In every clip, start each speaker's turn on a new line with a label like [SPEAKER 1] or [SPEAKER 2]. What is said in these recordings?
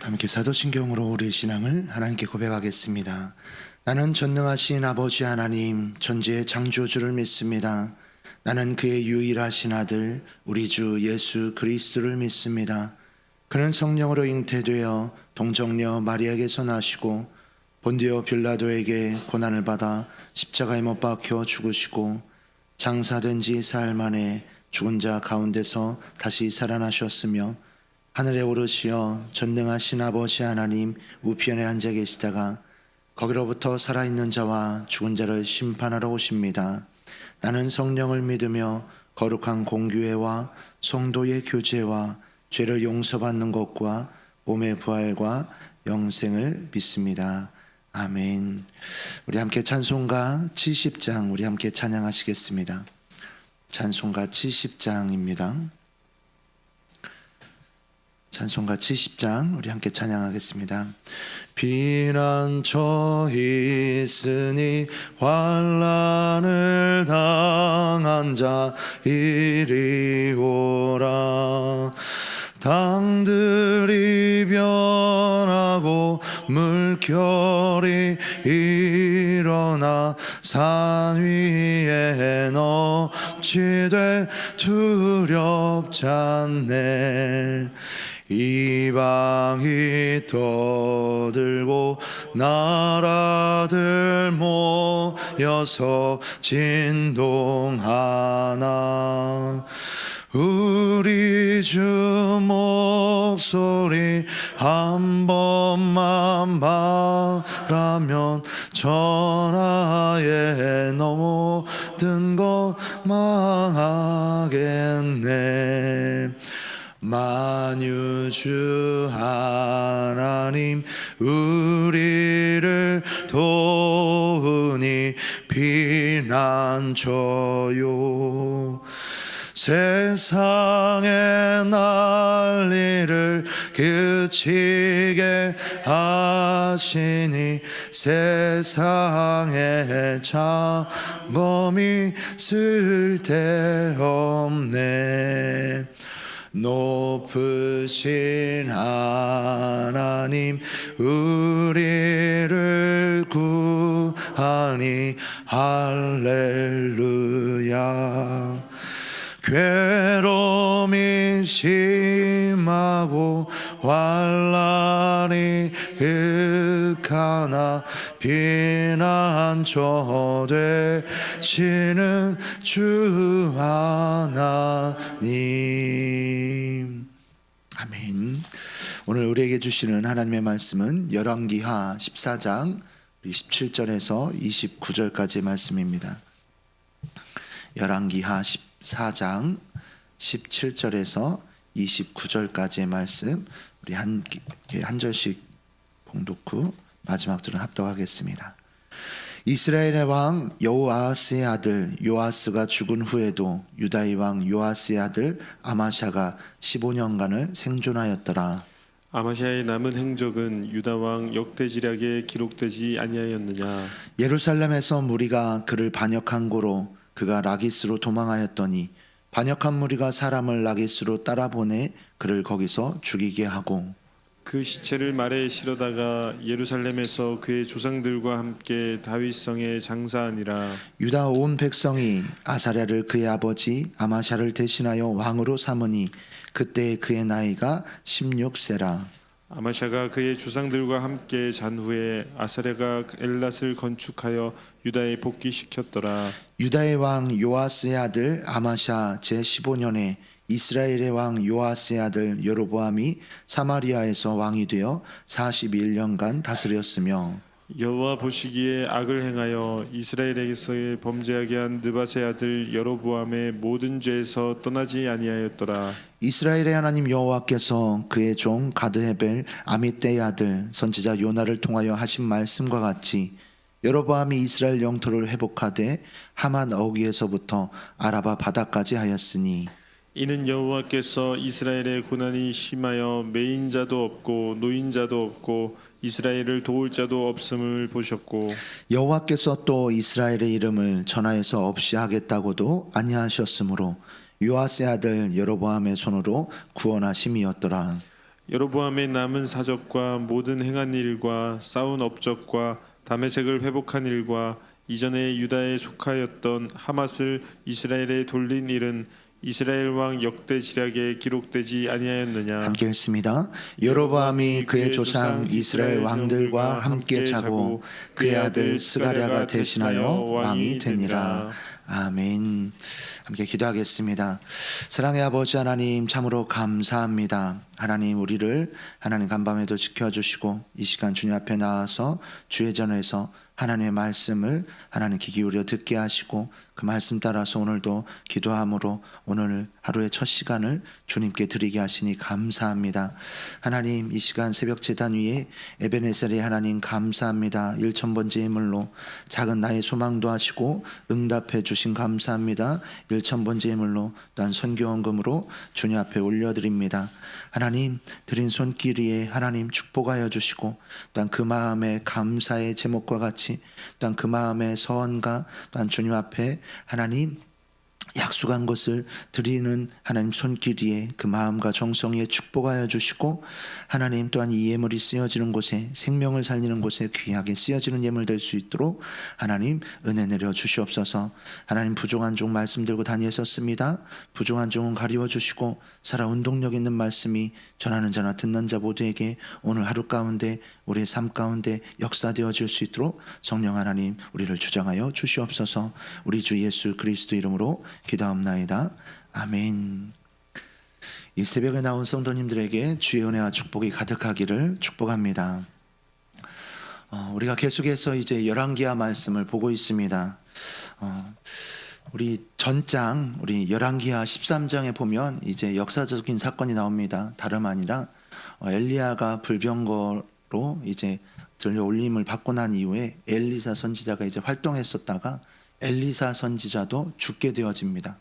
[SPEAKER 1] 함께 사도신경으로 우리 신앙을 하나님께 고백하겠습니다. 나는 전능하신 아버지 하나님 전지의 창조주를 믿습니다. 나는 그의 유일하신 아들 우리 주 예수 그리스도를 믿습니다. 그는 성령으로 잉태되어 동정녀 마리아에게서 나시고 본디오 빌라도에게 고난을 받아 십자가에 못 박혀 죽으시고 장사된 지 사흘 만에 죽은 자 가운데서 다시 살아나셨으며 하늘에 오르시어 전능하신 아버지 하나님 우편에 앉아 계시다가 거기로부터 살아있는 자와 죽은 자를 심판하러 오십니다. 나는 성령을 믿으며 거룩한 공교회와 성도의 교제와 죄를 용서받는 것과 몸의 부활과 영생을 믿습니다. 아멘. 우리 함께 찬송가 70장 우리 함께 찬양하시겠습니다. 찬송가 70장입니다. 찬송가 70장 우리 함께 찬양하겠습니다. 피난처 있으니 환난을 당한 자 이리 오라. 땅들이 변하고 물결이 일어나 산 위에 넘치되 두렵지 않네. 이방이 떠들고 나라들 모여서 진동하나. 우리 주 목소리 한 번만 바라면 전하에 모든 것 망하겠네. 만유주 하나님 우리를 도우니 피난처요. 세상의 난리를 그치게 하시니 세상의 장검이 쓸데없네. 높으신 하나님 우리를 구하니 할렐루야. 괴로움이 심하고 환난이 극하나 피난처 되시는 주 하나님. 아멘. 오늘 우리에게 주시는 하나님의 말씀은 열왕기하 14장 17절에서 29절까지의 말씀입니다. 열왕기하 14장 17절에서 29절까지의 말씀 우리 한 절씩 봉독 후 마지막 절은 합독하겠습니다. 이스라엘의 왕 여호아스의 아들 요아스가 죽은 후에도 유다의 왕 요아스의 아들 아마샤가 15년간을 생존하였더라.
[SPEAKER 2] 아마샤의 남은 행적은 유다 왕 역대지략에 기록되지 아니하였느냐.
[SPEAKER 1] 예루살렘에서 무리가 그를 반역한 고로 그가 라기스로 도망하였더니 반역한 무리가 사람을 라기스로 따라보내 그를 거기서 죽이게 하고
[SPEAKER 2] 그 시체를 말에 실어다가 예루살렘에서 그의 조상들과 함께 다윗성에 장사하니라.
[SPEAKER 1] 유다 온 백성이 아사랴를 그의 아버지 아마샤를 대신하여 왕으로 삼으니 그때 그의 나이가 16세라.
[SPEAKER 2] 아마샤가 그의 조상들과 함께 잔 후에 아사랴가 엘랏을 건축하여 유다에 복귀시켰더라.
[SPEAKER 1] 유다의 왕 요아스의 아들 아마샤 제15년에 이스라엘의 왕 요아스의 아들 여로보암이 사마리아에서 왕이 되어 41년간 다스렸으며
[SPEAKER 2] 여호와 보시기에 악을 행하여 이스라엘에게서 범죄하게 한 느밧의 아들 여로보암의 모든 죄에서 떠나지 아니하였더라.
[SPEAKER 1] 이스라엘의 하나님 여호와께서 그의 종 가드헤벨 아미떼의 아들 선지자 요나를 통하여 하신 말씀과 같이 여로보암이 이스라엘 영토를 회복하되 하만 어귀에서부터 아라바 바다까지 하였으니
[SPEAKER 2] 이는 여호와께서 이스라엘의 고난이 심하여 매인자도 없고 노인자도 없고 이스라엘을 도울 자도 없음을 보셨고
[SPEAKER 1] 여호와께서 또 이스라엘의 이름을 전하여서 없이 하겠다고도 아니하셨으므로 요아스의 아들 여로보암의 손으로 구원하심이었더라.
[SPEAKER 2] 여로보암의 남은 사적과 모든 행한 일과 쌓은 업적과 다메섹을 회복한 일과 이전에 유다에 속하였던 하맛을 이스라엘에 돌린 일은 이스라엘 왕 역대 지략에 기록되지 아니하였느냐.
[SPEAKER 1] 함께 읽습니다. 여로보암이 그의 조상 이스라엘 왕들과 함께 자고 그의 아들 스가랴가 대신하여 왕이 되니라. 아멘. 함께 기도하겠습니다. 사랑의 아버지 하나님, 참으로 감사합니다. 하나님, 우리를 하나님 간밤에도 지켜주시고 이 시간 주님 앞에 나와서 주의 전에서 하나님의 말씀을 하나님 귀 기울여 듣게 하시고 그 말씀 따라서 오늘도 기도함으로 오늘 하루의 첫 시간을 주님께 드리게 하시니 감사합니다. 하나님, 이 시간 새벽 제단 위에 에베네셀의 하나님 감사합니다. 1000번째 예물로 작은 나의 소망도 하시고 응답해 주신 감사합니다. 1000번째 예물로 또한 선교원금으로 주님 앞에 올려드립니다. 하나님, 드린 손길 위에 하나님 축복하여 주시고 또한 그 마음에 감사의 제목과 같이 또한 그 마음의 서원과 또한 주님 앞에 하나님 약속한 것을 드리는 하나님 손길 위에 그 마음과 정성에 축복하여 주시고 하나님 또한 이 예물이 쓰여지는 곳에 생명을 살리는 곳에 귀하게 쓰여지는 예물 될 수 있도록 하나님 은혜 내려 주시옵소서. 하나님, 부족한 종 말씀 들고 다니셨습니다. 부족한 종은 가리워 주시고 살아 운동력 있는 말씀이 전하는 자나 듣는 자 모두에게 오늘 하루 가운데 우리의 삶 가운데 역사되어질 수 있도록 성령 하나님 우리를 주장하여 주시옵소서. 우리 주 예수 그리스도 이름으로 기도합나이다. 아멘. 이 새벽에 나온 성도님들에게 주의 은혜와 축복이 가득하기를 축복합니다. 우리가 계속해서 이제 열왕기하 말씀을 보고 있습니다. 우리 전장, 우리 열왕기하 13장에 보면 이제 역사적인 사건이 나옵니다. 다름 아니라 엘리야가 불병거로 이제 들려 올림을 받고 난 이후에 엘리사 선지자가 이제 활동했었다가 엘리사 선지자도 죽게 되어집니다.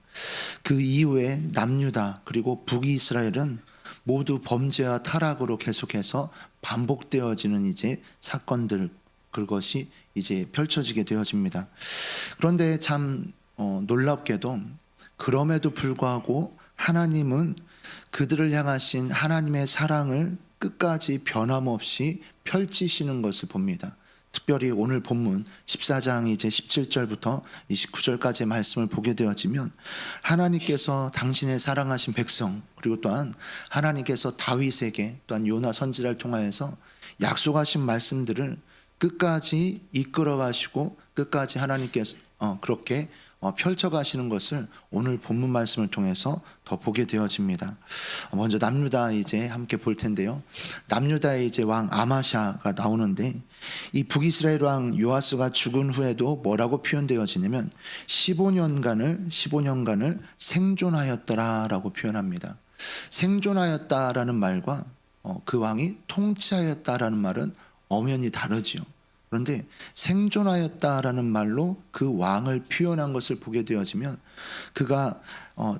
[SPEAKER 1] 그 이후에 남유다 그리고 북이스라엘은 모두 범죄와 타락으로 계속해서 반복되어지는 이제 사건들, 그것이 이제 펼쳐지게 되어집니다. 그런데 참 놀랍게도 그럼에도 불구하고 하나님은 그들을 향하신 하나님의 사랑을 끝까지 변함없이 펼치시는 것을 봅니다. 특별히 오늘 본문 14장 이제 17절부터 29절까지의 말씀을 보게 되어지면 하나님께서 당신의 사랑하신 백성 그리고 또한 하나님께서 다윗에게 또한 요나 선지자를 통하여서 약속하신 말씀들을 끝까지 이끌어 가시고 끝까지 하나님께서 그렇게 펼쳐 가시는 것을 오늘 본문 말씀을 통해서 더 보게 되어집니다. 먼저 남유다 이제 함께 볼 텐데요. 남유다의 이제 왕 아마샤가 나오는데 이 북이스라엘 왕 요아스가 죽은 후에도 뭐라고 표현되어지냐면 15년간을 생존하였더라라고 표현합니다. 생존하였다라는 말과 그 왕이 통치하였다라는 말은 엄연히 다르지요. 그런데 생존하였다라는 말로 그 왕을 표현한 것을 보게 되어지면 그가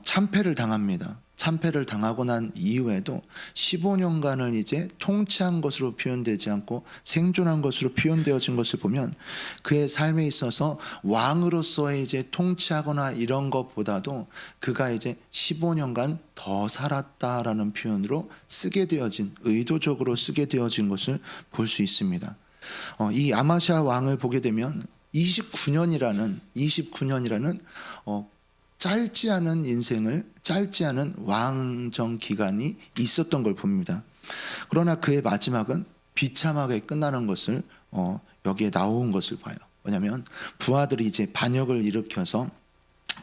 [SPEAKER 1] 참패를 당합니다. 참패를 당하고 난 이후에도 15년간을 이제 통치한 것으로 표현되지 않고 생존한 것으로 표현되어진 것을 보면 그의 삶에 있어서 왕으로서의 이제 통치하거나 이런 것보다도 그가 이제 15년간 더 살았다라는 표현으로 쓰게 되어진, 의도적으로 쓰게 되어진 것을 볼 수 있습니다. 이 아마샤 왕을 보게 되면 29년이라는 짧지 않은 인생을, 짧지 않은 왕정 기간이 있었던 걸 봅니다. 그러나 그의 마지막은 비참하게 끝나는 것을 여기에 나온 것을 봐요. 왜냐하면 부하들이 이제 반역을 일으켜서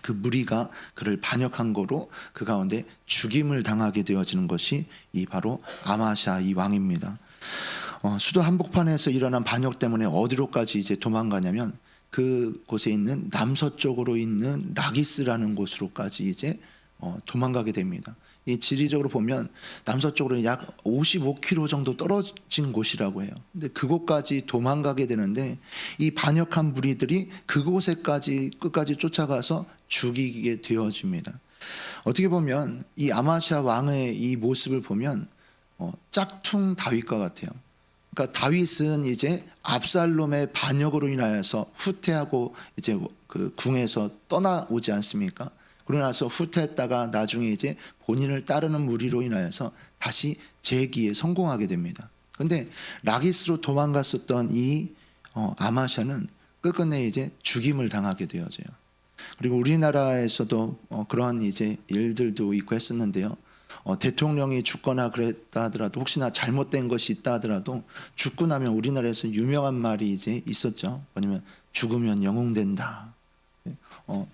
[SPEAKER 1] 그 무리가 그를 반역한 거로 그 가운데 죽임을 당하게 되어지는 것이 이 바로 아마샤 이 왕입니다. 수도 한복판에서 일어난 반역 때문에 어디로까지 이제 도망가냐면 그곳에 있는 남서쪽으로 있는 라기스라는 곳으로까지 이제 도망가게 됩니다. 이 지리적으로 보면 남서쪽으로 약 55km 정도 떨어진 곳이라고 해요. 근데 그곳까지 도망가게 되는데 이 반역한 무리들이 그곳에까지 끝까지 쫓아가서 죽이게 되어집니다. 어떻게 보면 이 아마샤 왕의 이 모습을 보면 짝퉁 다윗과 같아요. 그러니까 다윗은 이제 압살롬의 반역으로 인하여서 후퇴하고 이제 그 궁에서 떠나오지 않습니까? 그러고 나서 후퇴했다가 나중에 이제 본인을 따르는 무리로 인하여서 다시 재기에 성공하게 됩니다. 그런데 라기스로 도망갔었던 이 아마샤는 끝끝내 이제 죽임을 당하게 되어져요. 그리고 우리나라에서도 그러한 이제 일들도 있고 했었는데요. 대통령이 죽거나 그랬다 하더라도 혹시나 잘못된 것이 있다 하더라도 죽고 나면 우리나라에서 유명한 말이 이제 있었죠. 뭐냐면 죽으면 영웅된다.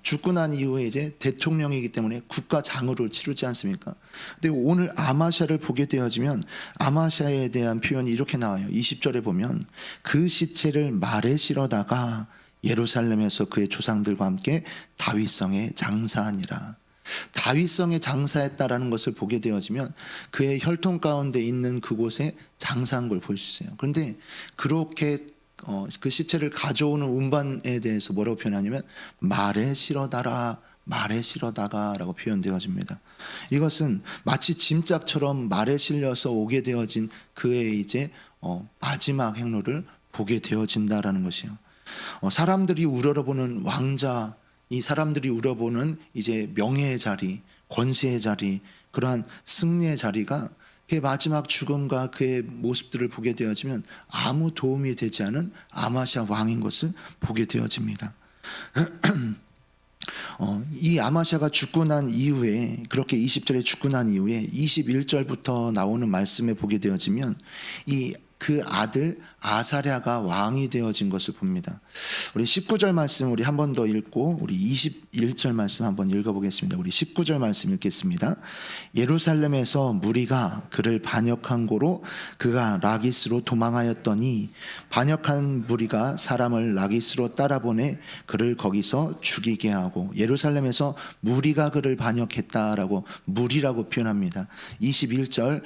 [SPEAKER 1] 죽고 난 이후에 이제 대통령이기 때문에 국가 장으로 치르지 않습니까? 근데 오늘 아마샤를 보게 되어지면 아마샤에 대한 표현이 이렇게 나와요. 20절에 보면 그 시체를 말에 실어다가 예루살렘에서 그의 조상들과 함께 다윗성에 장사하니라. 다윗성에 장사했다라는 것을 보게 되어지면 그의 혈통 가운데 있는 그곳에 장사한 걸 볼 수 있어요. 그런데 그렇게 그 시체를 가져오는 운반에 대해서 뭐라고 표현하냐면 말에 실어다라, 말에 실어다가라고 표현되어집니다. 이것은 마치 짐짝처럼 말에 실려서 오게 되어진 그의 이제 마지막 행로를 보게 되어진다라는 것이요. 사람들이 우러러보는 왕자, 이 사람들이 우러보는 이제 명예의 자리, 권세의 자리, 그러한 승리의 자리가 그의 마지막 죽음과 그의 모습들을 보게 되어지면 아무 도움이 되지 않은 아마샤 왕인 것을 보게 되어집니다. 이 아마샤가 죽고 난 이후에, 그렇게 20절에 죽고 난 이후에 21절부터 나오는 말씀에 보게 되어지면 그 아들 아사랴가 왕이 되어진 것을 봅니다. 우리 19절 말씀 우리 한 번 더 읽고 우리 21절 말씀 한번 읽어보겠습니다. 우리 19절 말씀 읽겠습니다. 예루살렘에서 무리가 그를 반역한 고로 그가 라기스로 도망하였더니 반역한 무리가 사람을 라기스로 따라보내 그를 거기서 죽이게 하고, 예루살렘에서 무리가 그를 반역했다라고 무리라고 표현합니다. 21절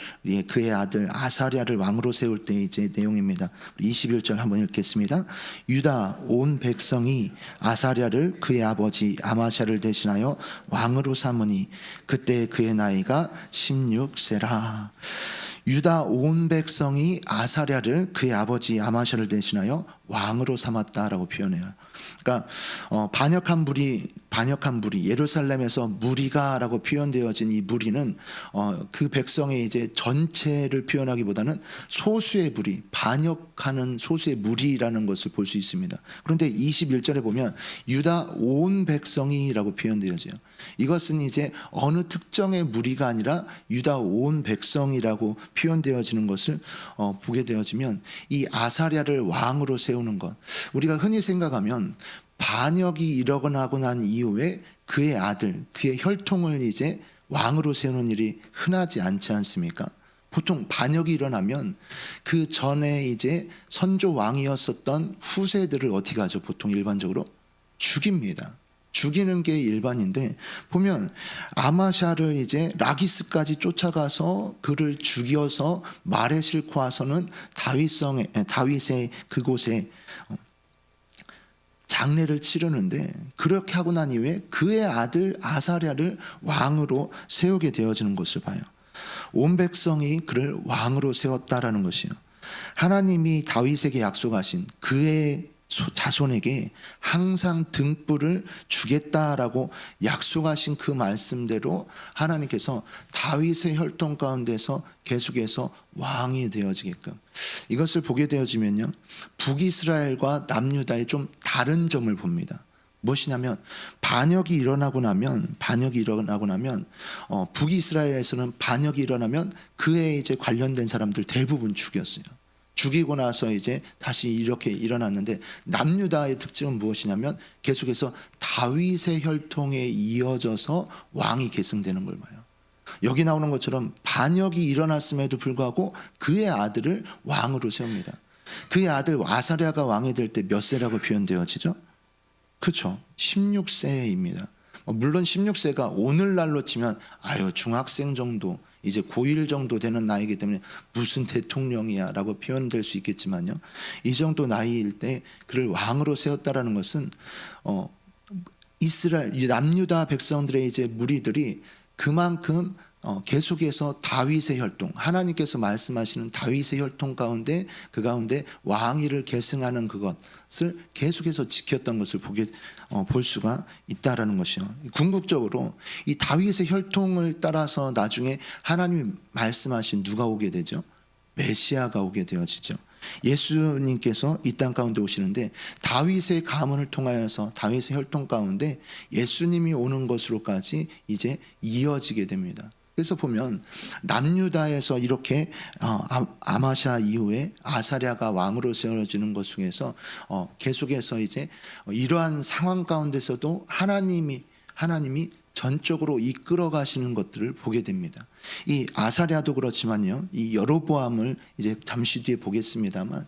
[SPEAKER 1] 그의 아들 아사랴를 왕으로 세울 때 이제 내용입니다. 21절 한번 읽겠습니다. 유다 온 백성이 아사랴를 그의 아버지 아마샤를 대신하여 왕으로 삼으니 그때 그의 나이가 16세라. 유다 온 백성이 아사랴를 그의 아버지 아마샤를 대신하여 왕으로 삼았다라고 표현해요. 그러니까 반역한 무리 예루살렘에서 무리가라고 표현되어진 이 무리는 그 백성의 이제 전체를 표현하기보다는 소수의 무리, 반역하는 소수의 무리라는 것을 볼 수 있습니다. 그런데 21절에 보면 유다 온 백성이라고 표현되어져요. 이것은 이제 어느 특정의 무리가 아니라 유다 온 백성이라고 표현되어지는 것을 보게 되어지면 이 아사랴를 왕으로 세우는 것, 우리가 흔히 생각하면 반역이 일어나고 난 이후에 그의 아들, 그의 혈통을 이제 왕으로 세우는 일이 흔하지 않지 않습니까? 보통 반역이 일어나면 그 전에 이제 선조 왕이었었던 후세들을 어떻게 하죠? 보통 일반적으로 죽입니다. 죽이는 게 일반인데, 보면 아마샤를 이제 라기스까지 쫓아가서 그를 죽여서 말에 싣고 와서는 다윗의 그곳에 장례를 치르는데, 그렇게 하고 난 이후에 그의 아들 아사랴를 왕으로 세우게 되어지는 것을 봐요. 온 백성이 그를 왕으로 세웠다라는 것이요. 하나님이 다윗에게 약속하신 그의 자손에게 항상 등불을 주겠다라고 약속하신 그 말씀대로 하나님께서 다윗의 혈통 가운데서 계속해서 왕이 되어지게끔, 이것을 보게 되어지면요, 북이스라엘과 남유다의 좀 다른 점을 봅니다. 무엇이냐면 반역이 일어나고 나면 북이스라엘에서는 반역이 일어나면 그에 이제 관련된 사람들 대부분 죽였어요. 죽이고 나서 이제 다시 이렇게 일어났는데, 남유다의 특징은 무엇이냐면 계속해서 다윗의 혈통에 이어져서 왕이 계승되는 걸 봐요. 여기 나오는 것처럼 반역이 일어났음에도 불구하고 그의 아들을 왕으로 세웁니다. 그의 아들 아사랴가 왕이 될 때 몇 세라고 표현되어지죠? 그렇죠. 16세입니다. 물론 16세가 오늘날로 치면 중학생 정도, 이제 고1 정도 되는 나이이기 때문에 무슨 대통령이야 라고 표현될 수 있겠지만요, 이 정도 나이일 때 그를 왕으로 세웠다라는 것은 이스라엘 남유다 백성들의 이제 무리들이 그만큼 계속해서 다윗의 혈통, 하나님께서 말씀하시는 다윗의 혈통 가운데 그 가운데 왕위를 계승하는 그것을 계속해서 지켰던 것을 볼 수가 있다라는 것이요. 궁극적으로 이 다윗의 혈통을 따라서 나중에 하나님이 말씀하신 누가 오게 되죠? 메시아가 오게 되어지죠. 예수님께서 이 땅 가운데 오시는데 다윗의 가문을 통하여서 다윗의 혈통 가운데 예수님이 오는 것으로까지 이제 이어지게 됩니다. 그래서 보면 남유다에서 이렇게 아마샤 이후에 아사랴가 왕으로 세워지는 것 중에서 계속해서 이제 이러한 상황 가운데서도 하나님이 전적으로 이끌어 가시는 것들을 보게 됩니다. 이 아사랴도 그렇지만요, 이 여로보암을 이제 잠시 뒤에 보겠습니다만,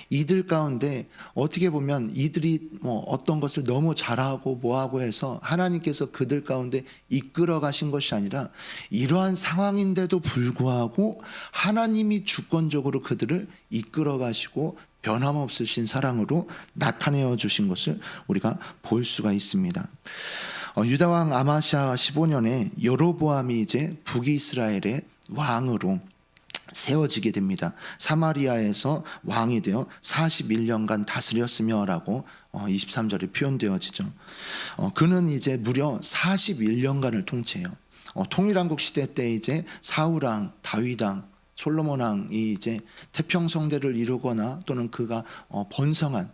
[SPEAKER 1] 이들 가운데 어떻게 보면 이들이 어떤 것을 너무 잘하고 뭐하고 해서 하나님께서 그들 가운데 이끌어 가신 것이 아니라 이러한 상황인데도 불구하고 하나님이 주권적으로 그들을 이끌어 가시고 변함없으신 사랑으로 나타내어 주신 것을 우리가 볼 수가 있습니다. 유다왕 아마샤 15년에 여로보암이 이제 북이스라엘의 왕으로 세워지게 됩니다. 사마리아에서 왕이 되어 41년간 다스렸으며라고 23절에 표현되어지죠. 그는 이제 무려 41년간을 통치해요. 통일왕국 시대 때 이제 사울왕, 다윗왕, 솔로몬 왕이 이제 태평성대를 이루거나 또는 그가 번성한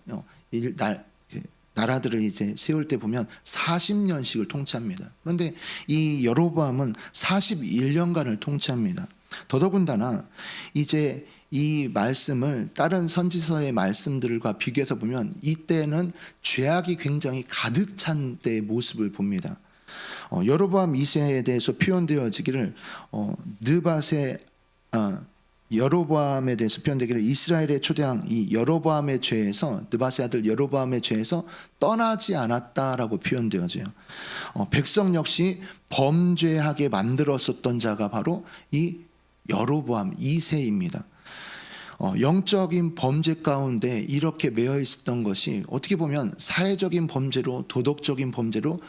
[SPEAKER 1] 나라들을 이제 세울 때 보면 40년씩을 통치합니다. 그런데 이 여로보암은 41년간을 통치합니다. 더더군다나 이제 이 말씀을 다른 선지서의 말씀들과 비교해서 보면 이때는 죄악이 굉장히 가득 찬 때의 모습을 봅니다. 여로보암 2세에 대해서 표현되어지기를 느밧의 여로보암에 대해서 표현되기를 이스라엘의 초대왕 이 여로보암의 죄에서 느밧의 아들 여로보암의 죄에서 떠나지 않았다라고 표현되어져요. 백성 역시 범죄하게 만들었었던 자가 바로 이 여로보암 2세입니다. 영적인 범죄 가운데 이렇게 매여 있었던 것이 어떻게 보면 사회적인 범죄로 도덕적인 범죄로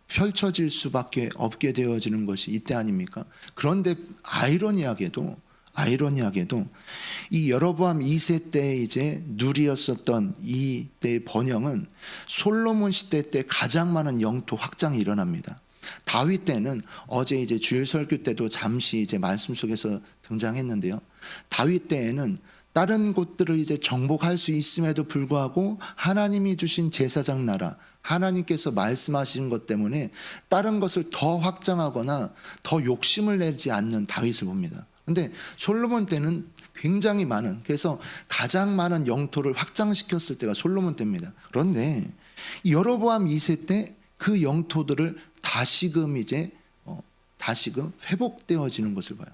[SPEAKER 1] 펼쳐질 수밖에 없게 되어지는 것이 이때 아닙니까? 그런데 아이러니하게도 이 여로보암 2세 때 이제 누리었었던 이때의 번영은 솔로몬 시대 때 가장 많은 영토 확장이 일어납니다. 다윗 때는 어제 이제 주일 설교 때도 잠시 이제 말씀 속에서 등장했는데요. 다윗 때에는 다른 곳들을 이제 정복할 수 있음에도 불구하고 하나님이 주신 제사장 나라, 하나님께서 말씀하신 것 때문에 다른 것을 더 확장하거나 더 욕심을 내지 않는 다윗을 봅니다. 그런데 솔로몬 때는 굉장히 많은, 그래서 가장 많은 영토를 확장시켰을 때가 솔로몬 때입니다. 그런데 여로보암 2세 때 그 영토들을 다시금 회복되어지는 것을 봐요.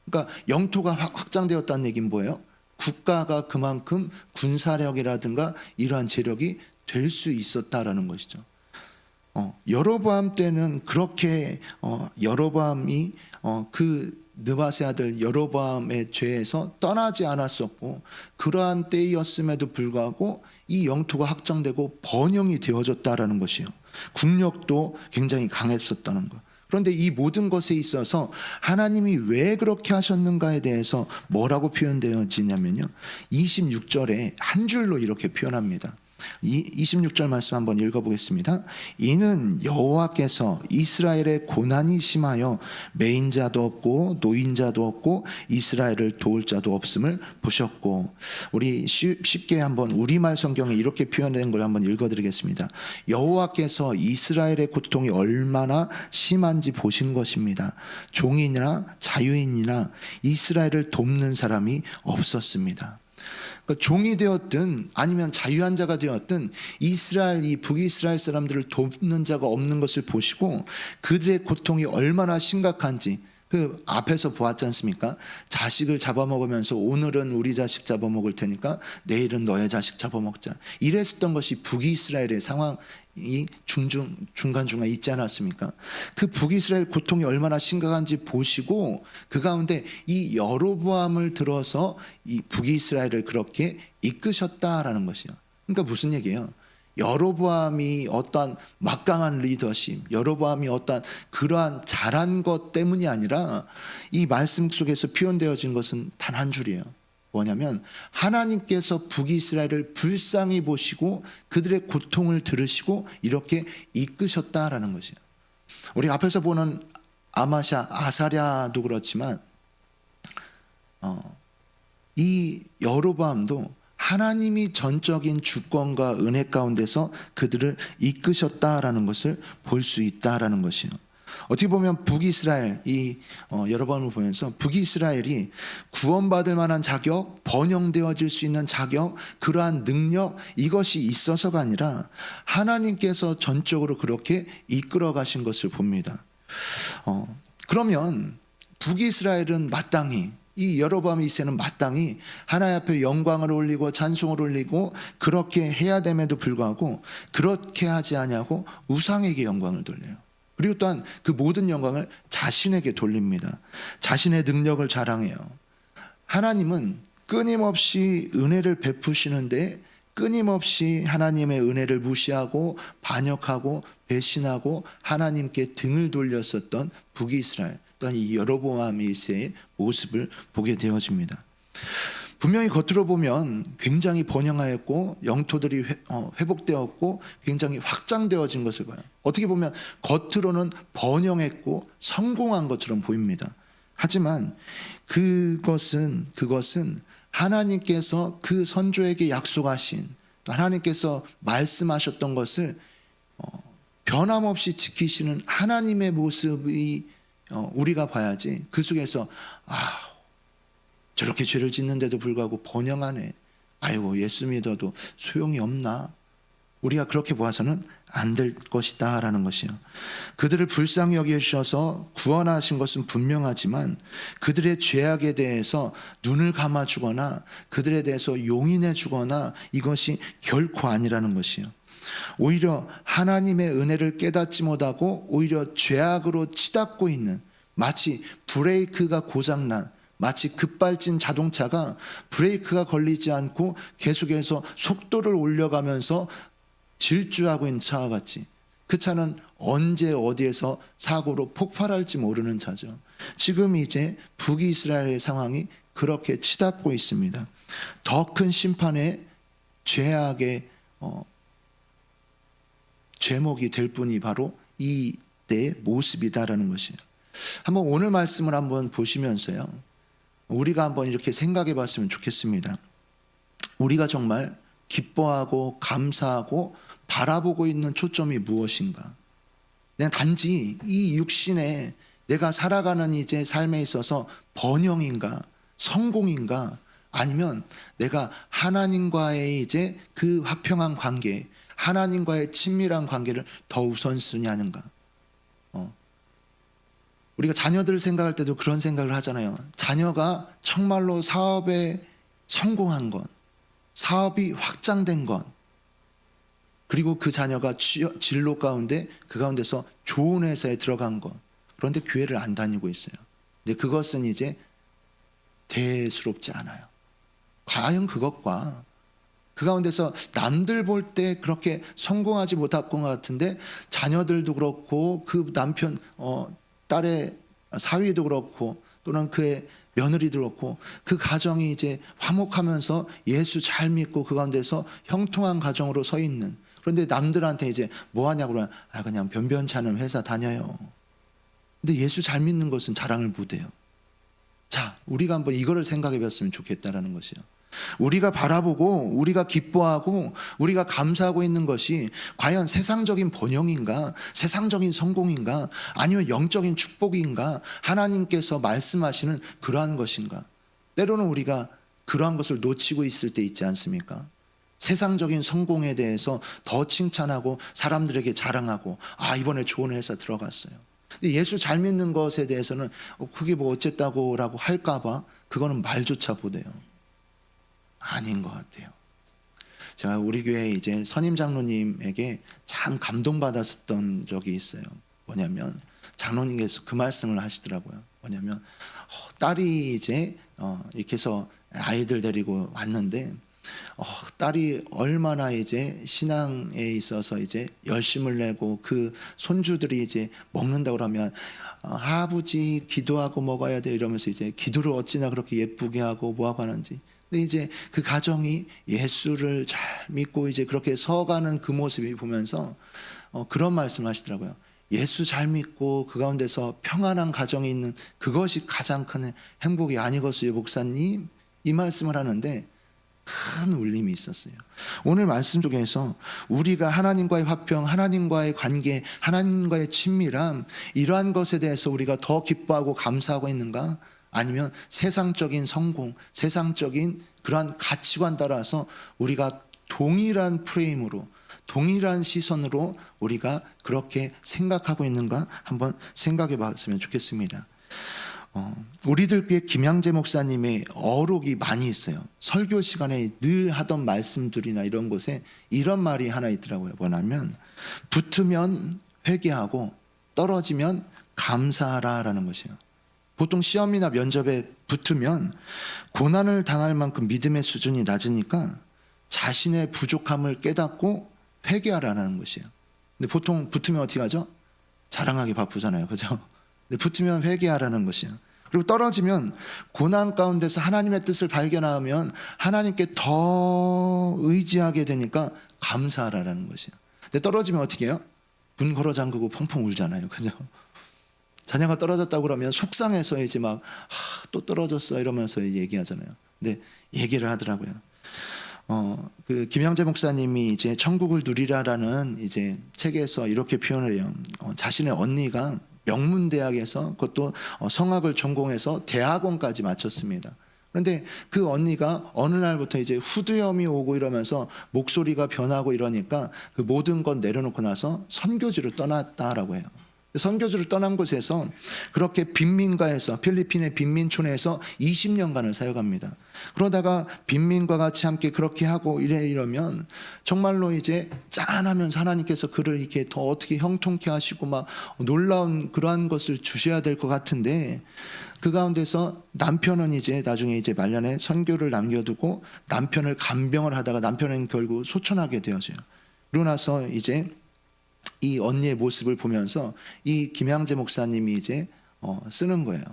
[SPEAKER 1] 그러니까 영토가 확장되었다는 얘기는 뭐예요? 국가가 그만큼 군사력이라든가 이러한 재력이 될 수 있었다라는 것이죠. 여로보암 때는 그렇게 여로보암이 그 느밧의 아들 여로보암의 죄에서 떠나지 않았었고 그러한 때였음에도 불구하고 이 영토가 확장되고 번영이 되어졌다라는 것이에요. 국력도 굉장히 강했었다는 것. 그런데 이 모든 것에 있어서 하나님이 왜 그렇게 하셨는가에 대해서 뭐라고 표현되어지냐면요, 26절에 한 줄로 이렇게 표현합니다. 26절 말씀 한번 읽어보겠습니다. 이는 여호와께서 이스라엘의 고난이 심하여 매인자도 없고 노인자도 없고 이스라엘을 도울 자도 없음을 보셨고, 우리 쉽게 한번 우리말 성경에 이렇게 표현된 걸 한번 읽어드리겠습니다. 여호와께서 이스라엘의 고통이 얼마나 심한지 보신 것입니다. 종인이나 자유인이나 이스라엘을 돕는 사람이 없었습니다. 종이 되었든 아니면 자유한 자가 되었든 이스라엘, 이 북이스라엘 사람들을 돕는 자가 없는 것을 보시고 그들의 고통이 얼마나 심각한지 그 앞에서 보았지 않습니까? 자식을 잡아먹으면서 오늘은 우리 자식 잡아먹을 테니까 내일은 너의 자식 잡아먹자, 이랬었던 것이 북이스라엘의 상황이 중간중간 있지 않았습니까? 그 북이스라엘 고통이 얼마나 심각한지 보시고 그 가운데 이 여로보암을 들어서 이 북이스라엘을 그렇게 이끄셨다라는 것이요. 그러니까 무슨 얘기예요? 여로보암이 어떠한 막강한 리더십, 여로보암이 어떠한 그러한 잘한 것 때문이 아니라 이 말씀 속에서 표현되어진 것은 단 한 줄이에요. 뭐냐면 하나님께서 북이스라엘을 불쌍히 보시고 그들의 고통을 들으시고 이렇게 이끄셨다라는 것이에요. 우리 앞에서 보는 아마샤, 아사랴도 그렇지만 이 여로보암도 하나님이 전적인 주권과 은혜 가운데서 그들을 이끄셨다라는 것을 볼 수 있다라는 것이에요. 어떻게 보면 북이스라엘, 여로보암을 보면서 북이스라엘이 구원받을 만한 자격, 번영되어질 수 있는 자격, 그러한 능력, 이것이 있어서가 아니라 하나님께서 전적으로 그렇게 이끌어 가신 것을 봅니다. 그러면 북이스라엘은 마땅히, 이 여로보암 2세는 마땅히 하나님 앞에 영광을 올리고 찬송을 올리고 그렇게 해야 됨에도 불구하고 그렇게 하지 아니하고 우상에게 영광을 돌려요. 그리고 또한 그 모든 영광을 자신에게 돌립니다. 자신의 능력을 자랑해요. 하나님은 끊임없이 은혜를 베푸시는데 끊임없이 하나님의 은혜를 무시하고 반역하고 배신하고 하나님께 등을 돌렸었던 북이스라엘, 또한 이 여로보암 1세의 모습을 보게 되어집니다. 분명히 겉으로 보면 굉장히 번영하였고 영토들이 회복되었고 굉장히 확장되어진 것을 봐요. 어떻게 보면 겉으로는 번영했고 성공한 것처럼 보입니다. 하지만 그것은 하나님께서 그 선조에게 약속하신, 하나님께서 말씀하셨던 것을 변함없이 지키시는 하나님의 모습이 우리가 봐야지 그 속에서 저렇게 죄를 짓는데도 불구하고 번영하네, 아이고 예수 믿어도 소용이 없나, 우리가 그렇게 보아서는 안 될 것이다 라는 것이요. 그들을 불쌍히 여기셔서 구원하신 것은 분명하지만 그들의 죄악에 대해서 눈을 감아주거나 그들에 대해서 용인해 주거나 이것이 결코 아니라는 것이요. 오히려 하나님의 은혜를 깨닫지 못하고 오히려 죄악으로 치닫고 있는, 마치 브레이크가 고장난, 마치 급발진 자동차가 브레이크가 걸리지 않고 계속해서 속도를 올려가면서 질주하고 있는 차와 같이, 그 차는 언제 어디에서 사고로 폭발할지 모르는 차죠. 지금 이제 북이스라엘의 상황이 그렇게 치닫고 있습니다. 더 큰 심판의 죄악의 죄목이 될 뿐이 바로 이 때의 모습이다라는 것이에요. 한번 오늘 말씀을 한번 보시면서요, 우리가 한번 이렇게 생각해 봤으면 좋겠습니다. 우리가 정말 기뻐하고 감사하고 바라보고 있는 초점이 무엇인가? 그냥 단지 이 육신에 내가 살아가는 이제 삶에 있어서 번영인가, 성공인가, 아니면 내가 하나님과의 이제 그 화평한 관계, 하나님과의 친밀한 관계를 더 우선순위 하는가? 우리가 자녀들을 생각할 때도 그런 생각을 하잖아요. 자녀가 정말로 사업에 성공한 것, 사업이 확장된 것, 그리고 그 자녀가 진로 가운데 그 가운데서 좋은 회사에 들어간 것, 그런데 교회를 안 다니고 있어요. 근데 그것은 이제 대수롭지 않아요. 과연 그것과 그 가운데서 남들 볼 때 그렇게 성공하지 못할 것 같은데 자녀들도 그렇고 그 남편 딸의 사위도 그렇고 또는 그의 며느리도 그렇고 그 가정이 이제 화목하면서 예수 잘 믿고 그 가운데서 형통한 가정으로 서 있는, 그런데 남들한테 이제 뭐 하냐고 그러면 그냥 변변찮은 회사 다녀요. 근데 예수 잘 믿는 것은 자랑을 못해요. 자, 우리가 한번 이거를 생각해 봤으면 좋겠다라는 것이요. 우리가 바라보고 우리가 기뻐하고 우리가 감사하고 있는 것이 과연 세상적인 번영인가, 세상적인 성공인가, 아니면 영적인 축복인가, 하나님께서 말씀하시는 그러한 것인가. 때로는 우리가 그러한 것을 놓치고 있을 때 있지 않습니까? 세상적인 성공에 대해서 더 칭찬하고 사람들에게 자랑하고 이번에 좋은 회사 들어갔어요. 근데 예수 잘 믿는 것에 대해서는 그게 뭐 어쨌다고 라고 할까 봐 그거는 말조차 못해요. 아닌 것 같아요. 제가 우리 교회 이제 선임 장로님에게 참 감동받았었던 적이 있어요. 뭐냐면 장로님께서 그 말씀을 하시더라고요. 뭐냐면 딸이 이제 이렇게 해서 아이들 데리고 왔는데 딸이 얼마나 이제 신앙에 있어서 이제 열심을 내고 그 손주들이 이제 먹는다고 그러면 아버지 기도하고 먹어야 돼 이러면서 이제 기도를 어찌나 그렇게 예쁘게 하고 뭐하고 하는지. 근데 이제 그 가정이 예수를 잘 믿고 이제 그렇게 서가는 그 모습이 보면서 그런 말씀을 하시더라고요. 예수 잘 믿고 그 가운데서 평안한 가정이 있는 그것이 가장 큰 행복이 아니겠어요, 목사님? 이 말씀을 하는데 큰 울림이 있었어요. 오늘 말씀 중에서 우리가 하나님과의 화평, 하나님과의 관계, 하나님과의 친밀함, 이러한 것에 대해서 우리가 더 기뻐하고 감사하고 있는가? 아니면 세상적인 성공, 세상적인 그러한 가치관 따라서 우리가 동일한 프레임으로, 동일한 시선으로 우리가 그렇게 생각하고 있는가? 한번 생각해 봤으면 좋겠습니다. 우리들께 김양재 목사님의 어록이 많이 있어요. 설교 시간에 늘 하던 말씀들이나 이런 곳에 이런 말이 하나 있더라고요. 뭐냐면 붙으면 회개하고 떨어지면 감사하라라는 것이에요. 보통 시험이나 면접에 붙으면 고난을 당할 만큼 믿음의 수준이 낮으니까 자신의 부족함을 깨닫고 회개하라는 것이에요. 근데 보통 붙으면 어떻게 하죠? 자랑하기 바쁘잖아요. 그죠? 근데 붙으면 회개하라는 것이에요. 그리고 떨어지면 고난 가운데서 하나님의 뜻을 발견하면 하나님께 더 의지하게 되니까 감사하라는 것이에요. 근데 떨어지면 어떻게 해요? 문 걸어 잠그고 펑펑 울잖아요. 그죠? 자녀가 떨어졌다고 그러면 속상해서 이제 막 또 떨어졌어 이러면서 얘기하잖아요. 근데 얘기를 하더라고요. 그 김양재 목사님이 이제 천국을 누리라라는 이제 책에서 이렇게 표현을 해요. 자신의 언니가 명문대학에서 그것도 성악을 전공해서 대학원까지 마쳤습니다. 그런데 그 언니가 어느 날부터 이제 후두염이 오고 이러면서 목소리가 변하고 이러니까 그 모든 건 내려놓고 나서 선교지로 떠났다라고 해요. 선교지를 떠난 곳에서 그렇게 빈민가에서 필리핀의 빈민촌에서 20년간을 사역합니다. 그러다가 빈민과 같이 함께 그렇게 하고 이러면 정말로 이제 짠하면서 하나님께서 그를 이렇게 더 어떻게 형통케 하시고 막 놀라운 그러한 것을 주셔야 될 것 같은데 그 가운데서 남편은 이제 나중에 이제 말년에 선교를 남겨두고 남편을 간병을 하다가 남편은 결국 소천하게 되어져요. 그러고 나서 이제 이 언니의 모습을 보면서 이 김양재 목사님이 이제 쓰는 거예요.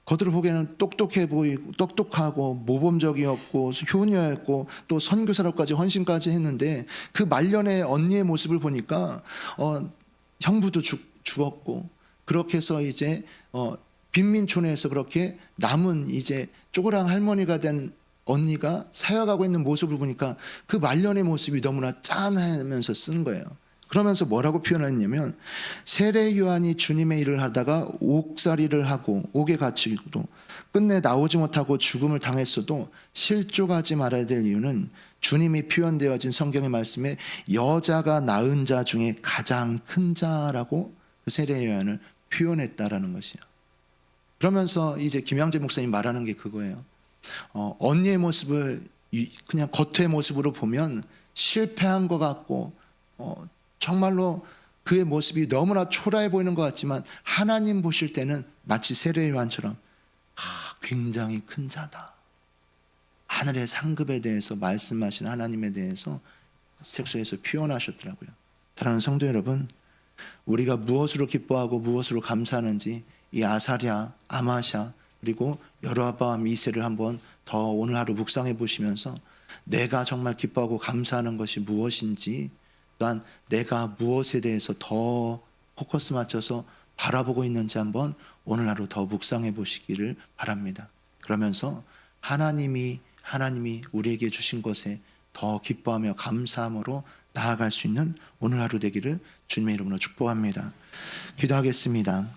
[SPEAKER 1] 겉으로 보기에는 똑똑해 보이고 똑똑하고 모범적이었고 효녀였고 또 선교사로까지 헌신까지 했는데 그 말년에 언니의 모습을 보니까 형부도 죽었고 그렇게 해서 이제 빈민촌에서 그렇게 남은 이제 쪼그랑 할머니가 된 언니가 사역하고 있는 모습을 보니까 그 말년의 모습이 너무나 짠하면서 쓴 거예요. 그러면서 뭐라고 표현했냐면 세례 요한이 주님의 일을 하다가 옥살이를 하고 옥에 갇히고도 끝내 나오지 못하고 죽음을 당했어도 실족하지 말아야 될 이유는 주님이 표현되어진 성경의 말씀에 여자가 낳은 자 중에 가장 큰 자라고 그 세례 요한을 표현했다라는 것이에요. 그러면서 이제 김양재 목사님 말하는 게 그거예요. 언니의 모습을 그냥 겉의 모습으로 보면 실패한 것 같고 정말로 그의 모습이 너무나 초라해 보이는 것 같지만 하나님 보실 때는 마치 세례 요한처럼 굉장히 큰 자다. 하늘의 상급에 대해서 말씀하신 하나님에 대해서 책소에서 표현하셨더라고요. 사랑하는 성도 여러분, 우리가 무엇으로 기뻐하고 무엇으로 감사하는지 이 아사랴, 아마샤 그리고 여로보암 2세를 한번 더 오늘 하루 묵상해 보시면서 내가 정말 기뻐하고 감사하는 것이 무엇인지 또한 내가 무엇에 대해서 더 포커스 맞춰서 바라보고 있는지 한번 오늘 하루 더 묵상해 보시기를 바랍니다. 그러면서 하나님이 우리에게 주신 것에 더 기뻐하며 감사함으로 나아갈 수 있는 오늘 하루 되기를 주님의 이름으로 축복합니다. 기도하겠습니다.